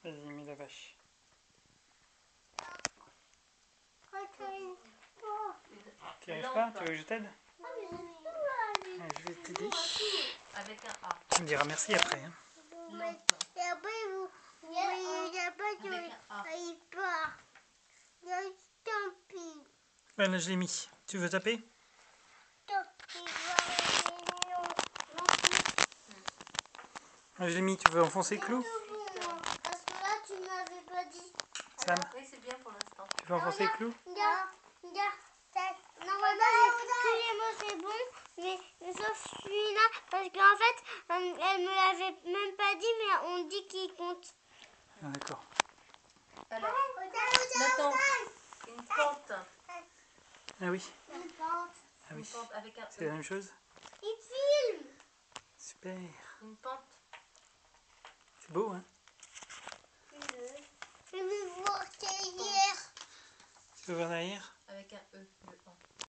Vas-y, mets la vache. Tu n'y arrives pas? Tu veux que je t'aide? Je vais t'aider. Avec un A. Tu me diras merci après. Hein. Voilà, je l'ai mis. Tu veux taper? Je l'ai mis. Tu veux enfoncer le clou? Parce que là, tu m'avais pas dit. Sam? Oui, c'est bien pour l'instant. Tu veux enfoncer le clou? Regarde. Normalement, tous les mots c'est bon, mais sauf celui-là, parce qu'en fait, elle me l'avait même pas dit, mais on dit qu'il compte. Ah, d'accord. Alors, mettons une pente. Ah oui. Une pente. Ah oui. Une pente avec un C'est la E. même chose? Il filme. Super. Une pente. C'est beau, hein? Je vais voir hier. Tu veux voir derrière? Avec un E. Le